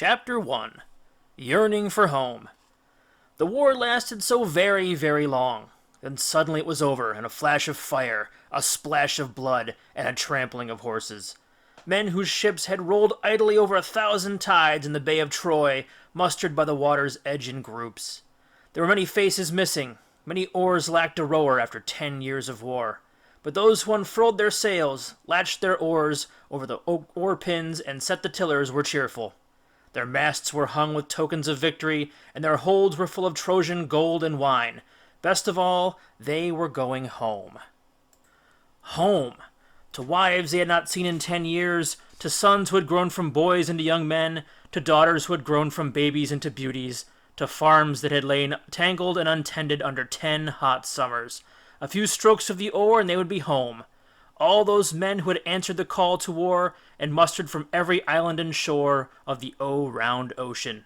Chapter 1. Yearning for Home. The war lasted so very, very long. Then suddenly it was over, and a flash of fire, a splash of blood, and a trampling of horses. Men whose ships had rolled idly over 1,000 tides in the Bay of Troy mustered by the water's edge in groups. There were many faces missing. Many oars lacked a rower after 10 years of war. But those who unfurled their sails, latched their oars over the oar pins, and set the tillers were cheerful. Their masts were hung with tokens of victory, and their holds were full of Trojan gold and wine. Best of all, they were going home. Home! To wives they had not seen in 10 years, to sons who had grown from boys into young men, to daughters who had grown from babies into beauties, to farms that had lain tangled and untended under 10 hot summers. A few strokes of the oar and they would be home. All those men who had answered the call to war and mustered from every island and shore of the round ocean.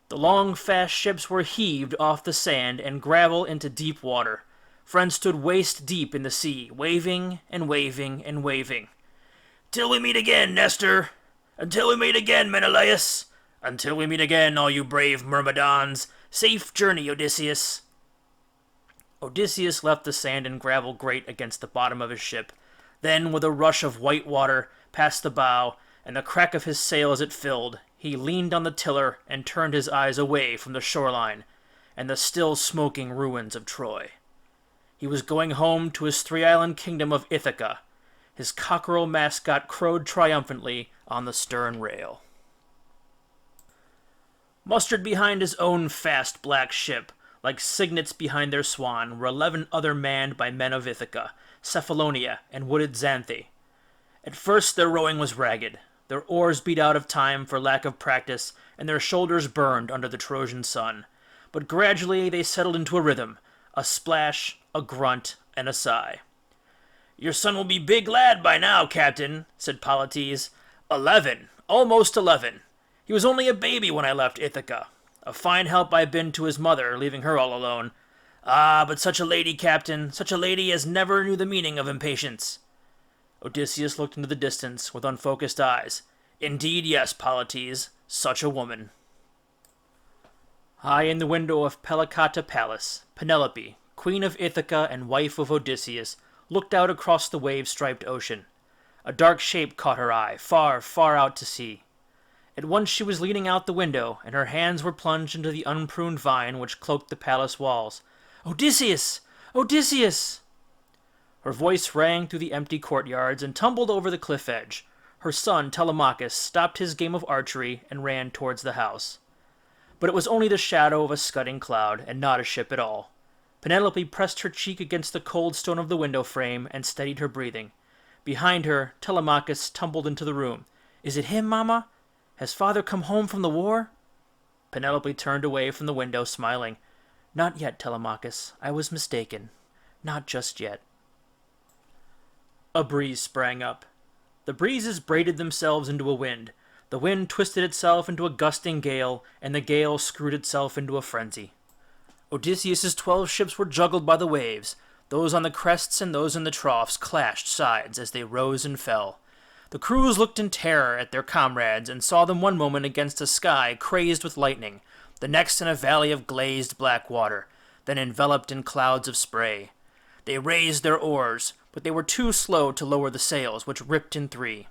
The long, fast ships were heaved off the sand and gravel into deep water. Friends stood waist deep in the sea, waving and waving and waving. "Till we meet again, Nestor! Until we meet again, Menelaus! Until we meet again, all you brave Myrmidons! Safe journey, Odysseus!" Odysseus left the sand and gravel grate against the bottom of his ship. Then, with a rush of white water past the bow, and the crack of his sail as it filled, he leaned on the tiller and turned his eyes away from the shoreline and the still smoking ruins of Troy. He was going home to his three-island kingdom of Ithaca. His cockerel mascot crowed triumphantly on the stern rail. Mustered behind his own fast black ship, like cygnets behind their swan, were 11 other manned by men of Ithaca, Cephalonia, and wooded Xanthe. At first their rowing was ragged. Their oars beat out of time for lack of practice, and their shoulders burned under the Trojan sun. But gradually they settled into a rhythm, a splash, a grunt, and a sigh. "Your son will be big lad by now, Captain," said Polites. 11, almost 11. He was only a baby when I left Ithaca. A fine help I've been to his mother, leaving her all alone. Ah, but such a lady, Captain, such a lady as never knew the meaning of impatience." Odysseus looked into the distance with unfocused eyes. "Indeed, yes, Polites, such a woman." High in the window of Pelicata Palace, Penelope, queen of Ithaca and wife of Odysseus, looked out across the wave-striped ocean. A dark shape caught her eye, far, far out to sea. At once she was leaning out the window, and her hands were plunged into the unpruned vine which cloaked the palace walls. "Odysseus! Odysseus!" Her voice rang through the empty courtyards and tumbled over the cliff edge. Her son, Telemachus, stopped his game of archery and ran towards the house. But it was only the shadow of a scudding cloud, and not a ship at all. Penelope pressed her cheek against the cold stone of the window frame and steadied her breathing. Behind her, Telemachus tumbled into the room. "Is it him, Mamma? Has father come home from the war?" Penelope turned away from the window, smiling. "Not yet, Telemachus. I was mistaken. Not just yet." A breeze sprang up. The breezes braided themselves into a wind. The wind twisted itself into a gusting gale, and the gale screwed itself into a frenzy. Odysseus's 12 ships were juggled by the waves. Those on the crests and those in the troughs clashed sides as they rose and fell. The crews looked in terror at their comrades and saw them one moment against a sky crazed with lightning, the next in a valley of glazed black water, then enveloped in clouds of spray. They raised their oars, but they were too slow to lower the sails, which ripped in 3.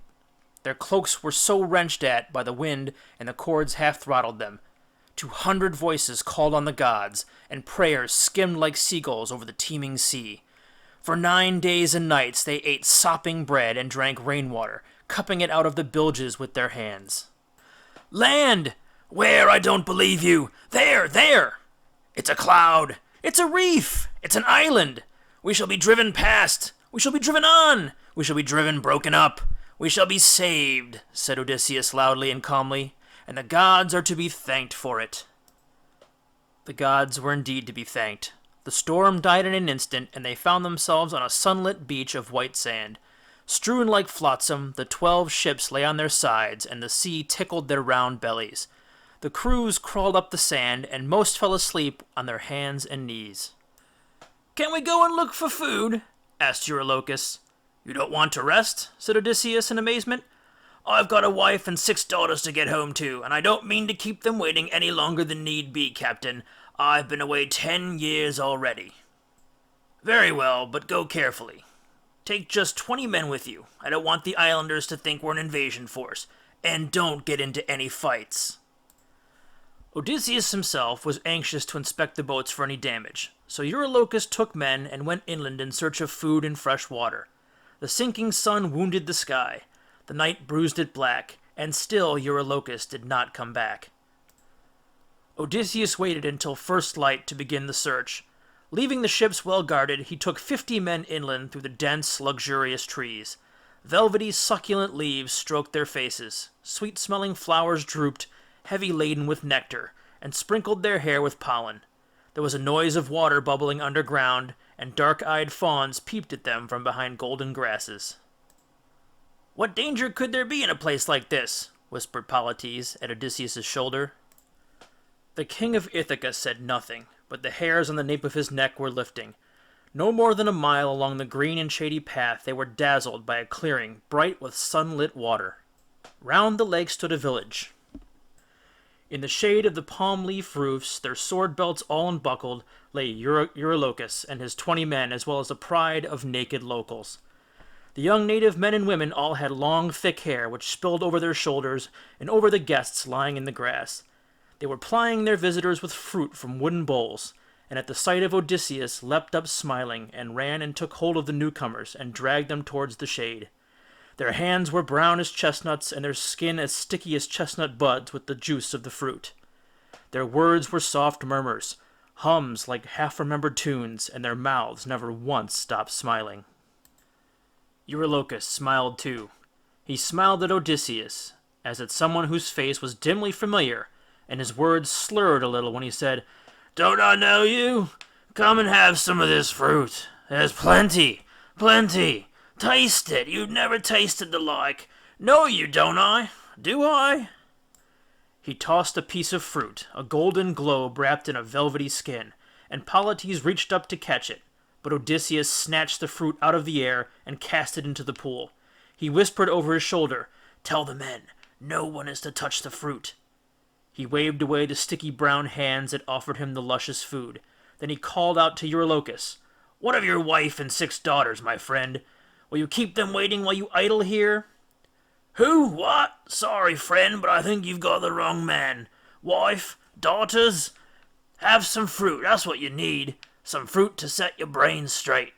Their cloaks were so wrenched at by the wind, and the cords half-throttled them. 200 voices called on the gods, and prayers skimmed like seagulls over the teeming sea. For 9 days and nights they ate sopping bread and drank rainwater, cupping it out of the bilges with their hands. "Land! Where? I don't believe you! There! There! It's a cloud! It's a reef! It's an island! We shall be driven past! We shall be driven on! We shall be driven broken up! We shall be saved!" said Odysseus loudly and calmly, "and the gods are to be thanked for it." The gods were indeed to be thanked. The storm died in an instant, and they found themselves on a sunlit beach of white sand. Strewn like flotsam, the 12 ships lay on their sides, and the sea tickled their round bellies. The crews crawled up the sand, and most fell asleep on their hands and knees. "Can we go and look for food?" asked Eurylochus. "You don't want to rest?" said Odysseus in amazement. I've got a wife and 6 daughters to get home to, and I don't mean to keep them waiting any longer than need be, Captain. I've been away 10 years already." "Very well, but go carefully. Take just 20 men with you. I don't want the islanders to think we're an invasion force. And don't get into any fights." Odysseus himself was anxious to inspect the boats for any damage, so Eurylochus took men and went inland in search of food and fresh water. The sinking sun wounded the sky. The night bruised it black, and still Eurylochus did not come back. Odysseus waited until first light to begin the search. Leaving the ships well guarded, he took 50 men inland through the dense, luxurious trees. Velvety, succulent leaves stroked their faces. Sweet-smelling flowers drooped, heavy laden with nectar, and sprinkled their hair with pollen. There was a noise of water bubbling underground, and dark-eyed fawns peeped at them from behind golden grasses. "What danger could there be in a place like this?" whispered Polites at Odysseus' shoulder. The king of Ithaca said nothing, but the hairs on the nape of his neck were lifting. No more than a mile along the green and shady path they were dazzled by a clearing bright with sunlit water. Round the lake stood a village. In the shade of the palm-leaf roofs, their sword belts all unbuckled, lay Eurylochus and his 20 men, as well as a pride of naked locals. The young native men and women all had long, thick hair, which spilled over their shoulders and over the guests lying in the grass. They were plying their visitors with fruit from wooden bowls, and at the sight of Odysseus leapt up smiling, and ran and took hold of the newcomers, and dragged them towards the shade. Their hands were brown as chestnuts, and their skin as sticky as chestnut buds with the juice of the fruit. Their words were soft murmurs, hums like half-remembered tunes, and their mouths never once stopped smiling. Eurylochus smiled too. He smiled at Odysseus, as at someone whose face was dimly familiar, and his words slurred a little when he said, "Don't I know you? Come and have some of this fruit. There's plenty, plenty. Taste it. You've never tasted the like. Know you, don't I? Do I?" He tossed a piece of fruit, a golden globe wrapped in a velvety skin, and Polites reached up to catch it, but Odysseus snatched the fruit out of the air and cast it into the pool. He whispered over his shoulder, "Tell the men, no one is to touch the fruit." He waved away the sticky brown hands that offered him the luscious food. Then he called out to Eurylochus, "What of your wife and 6 daughters, my friend? Will you keep them waiting while you idle here?" "Who? What? Sorry, friend, but I think you've got the wrong man. Wife? Daughters? Have some fruit, that's what you need. Some fruit to set your brains straight."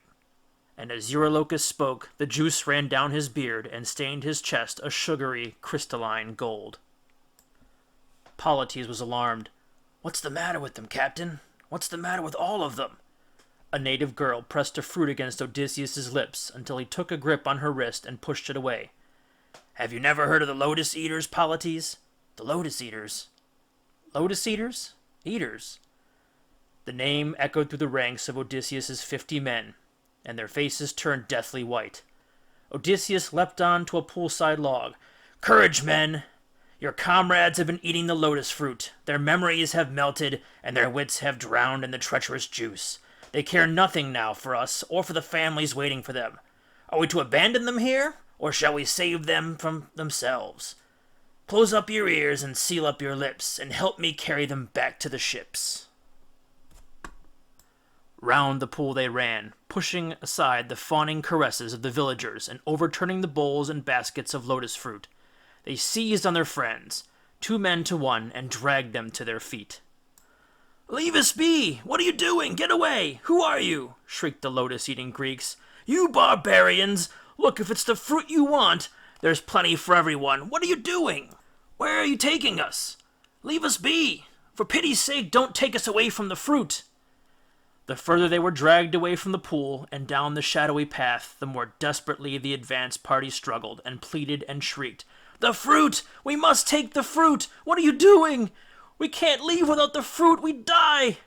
And as Eurylochus spoke, the juice ran down his beard and stained his chest a sugary, crystalline gold. Polites was alarmed. "What's the matter with them, Captain? What's the matter with all of them?" A native girl pressed a fruit against Odysseus' lips until he took a grip on her wrist and pushed it away. "Have you never heard of the Lotus Eaters, Polites?" "The Lotus Eaters? Lotus Eaters? Eaters?" The name echoed through the ranks of Odysseus' 50 men, and their faces turned deathly white. Odysseus leapt on to a poolside log. "Courage, men! Your comrades have been eating the lotus fruit. Their memories have melted, and their wits have drowned in the treacherous juice. They care nothing now for us, or for the families waiting for them. Are we to abandon them here, or shall we save them from themselves? Close up your ears and seal up your lips, and help me carry them back to the ships." Round the pool they ran, pushing aside the fawning caresses of the villagers and overturning the bowls and baskets of lotus fruit. They seized on their friends, 2 men to 1, and dragged them to their feet. "Leave us be! What are you doing? Get away! Who are you?" shrieked the lotus-eating Greeks. "You barbarians! Look, if it's the fruit you want, there's plenty for everyone. What are you doing? Where are you taking us? Leave us be! For pity's sake, don't take us away from the fruit!" The further they were dragged away from the pool and down the shadowy path, the more desperately the advance party struggled and pleaded and shrieked. "The fruit! We must take the fruit! What are you doing? We can't leave without the fruit! We die!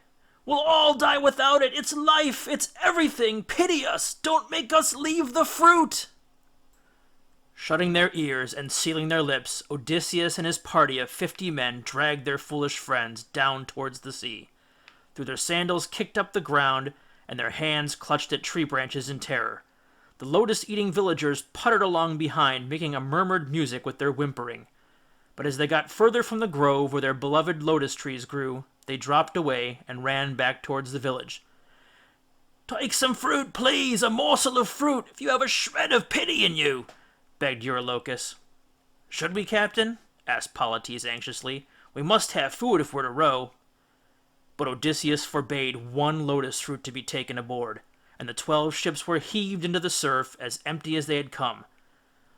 We'll all die without it! It's life! It's everything! Pity us! Don't make us leave the fruit!" Shutting their ears and sealing their lips, Odysseus and his party of 50 men dragged their foolish friends down towards the sea. Through their sandals kicked up the ground, and their hands clutched at tree branches in terror. The lotus-eating villagers puttered along behind, making a murmured music with their whimpering. But as they got further from the grove where their beloved lotus trees grew, they dropped away and ran back towards the village. "Take some fruit, please, a morsel of fruit, if you have a shred of pity in you," begged Eurylochus. "Should we, Captain?" asked Polites anxiously. "We must have food if we're to row." But Odysseus forbade one lotus fruit to be taken aboard, and the 12 ships were heaved into the surf as empty as they had come.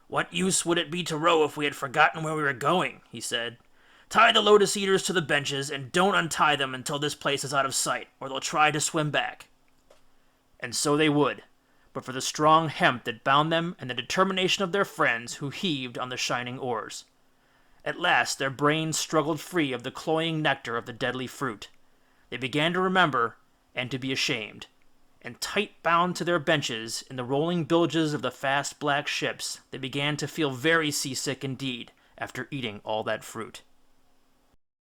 "What use would it be to row if we had forgotten where we were going?" he said. "Tie the Lotus Eaters to the benches, and don't untie them until this place is out of sight, or they'll try to swim back." And so they would, but for the strong hemp that bound them and the determination of their friends who heaved on the shining oars. At last their brains struggled free of the cloying nectar of the deadly fruit. They began to remember, and to be ashamed, and tight bound to their benches in the rolling bilges of the fast black ships, they began to feel very seasick indeed after eating all that fruit.